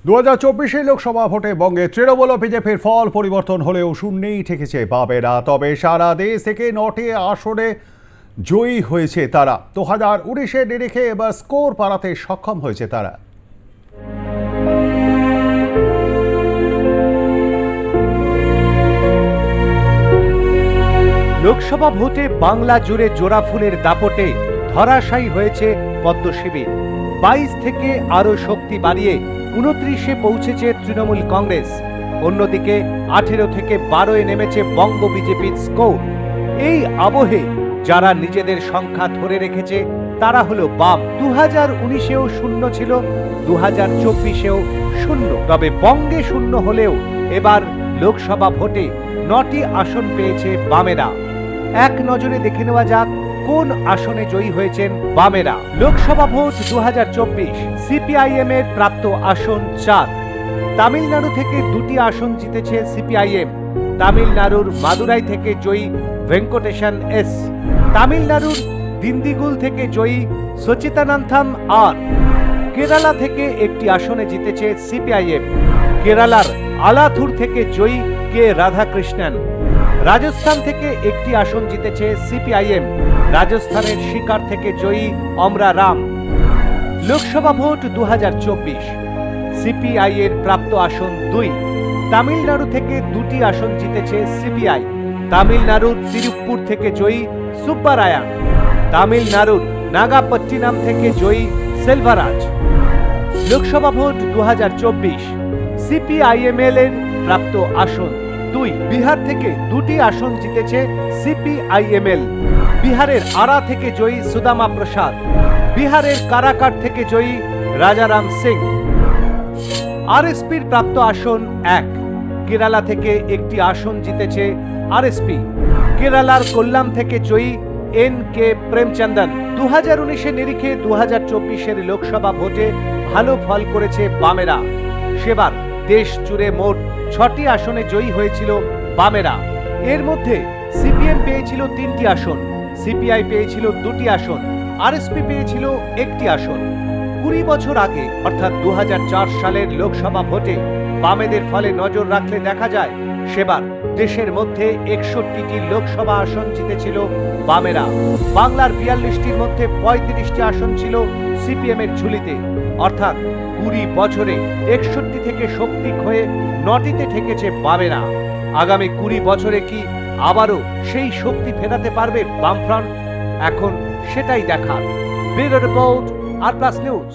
2024 লোকসভা ভোটে বঙ্গে তৃণমূল ও বিজেপির ফল পরিবর্তন হলেও শূন্যেই ঠেকেছে বামেরা। তবে সারা দেশ থেকে 9টি আসনে জয়ী হয়েছে তারা। 2019-এর নিরিখে এবার স্কোর বাড়াতে সক্ষম হয়েছে তারা। লোকসভা ভোটে বাংলা জুড়ে জোড়া ফুলের দাপটে ধরাশায়ী হয়েছে পদ্ম শিবির। 22 থেকে আরো শক্তি বাড়িয়ে 29-এ পৌঁছেছে তৃণমূল কংগ্রেস। অন্যদিকে 18 থেকে 12-এ নেমেছে বঙ্গ বিজেপির স্কোর। এই আবহে যারা নিজেদের সংখ্যা ধরে রেখেছে তারা হলো বাম। 2019-এও শূন্য ছিল, 2024-এও শূন্য। তবে বঙ্গে শূন্য হলেও এবার লোকসভা ভোটে 9টি আসন পেয়েছে বামেরা। এক নজরে দেখে নেওয়া যাক কোন আসনে জয়ী হয়েছেন বামেরা। লোকসভা ভোট 2024, সিপিআইএম এর প্রাপ্ত আসন 4। তামিলনাড়ু থেকে 2টি আসন জিতেছে সিপিআইএম। তামিলনাড়ুর মাদুরাই থেকে জয়ী ভেঙ্কটেশন এস। তামিলনাড়ুর দিন্দিগুল থেকে জয়ী সচিতানান্থাম আর। কেরালা থেকে একটি আসনে জিতেছে সিপিআইএম। কেরালার আলাথুর থেকে জয়ী কে রাধাকৃষ্ণন। রাজস্থান থেকে একটি আসন জিতেছে সিপিআইএম। রাজস্থানের শিকার থেকে জয়ী অমরা রাম। লোকসভা ভোট 2024, সিপিআই এর প্রাপ্ত আসন 2। তামিলনাড়ু থেকে 2টি আসন জিতেছে সিপিআই। তামিলনাড়ুর তিরুপ্পুর থেকে জয়ী সুব্বারায়ান। তামিলনাড়ুর নাগাপট্টিনাম থেকে জয়ী সেলভারাজ। লোকসভা ভোট 2024, সিপিআইএমএল এর প্রাপ্ত আসন 2। বিহার থেকে 2টি আসন জিতেছে সিপিআইএমএল। বিহারের আরা থেকে জয়ী সুদামা প্রসাদ। বিহারের কারাকাট থেকে জয়ী রাজারাম সিং। আরএসপির প্রাপ্ত আসন 1। কেরালা থেকে একটি আসন জিতেছে আরএসপি। কেরালার কোল্লাম থেকে জয়ী এন.কে. প্রেমচন্দন। 2019-এর নিরিখে 2024-এর লোকসভা ভোটে ভালো ফল করেছে বামেরা। সেবার দেশ জুড়ে মোট 6টি আসনে জয়ী হয়েছিল বামেরা। এর মধ্যে সিপিএম পেয়েছিল 3টি আসন, সিপিআই পেয়েছিল 2টি আসন, আরএসপি পেয়েছিল 1টি আসন। 20 বছর আগে অর্থাৎ 2004 সালের লোকসভা ভোটে বামেদের ফলে নজর রাখলে দেখা যায় সেবার দেশের মধ্যে 61টি লোকসভা আসন জিতেছিল বামেরা। বাংলার 42টির মধ্যে 35টি আসন ছিল সিপিএম এর ঝুলিতে। অর্থাৎ 20 বছরে 61 থেকে শক্তি হয়ে 9টিতে ঠেকেছে বামেরা। আগামী 20 বছরে কি আবারও সেই শক্তি ফেরাতে পারবে বামফ্রন্ট? এখন সেটাই দেখার। ব্যুরো রিপোর্ট, আর প্লাস নিউজ।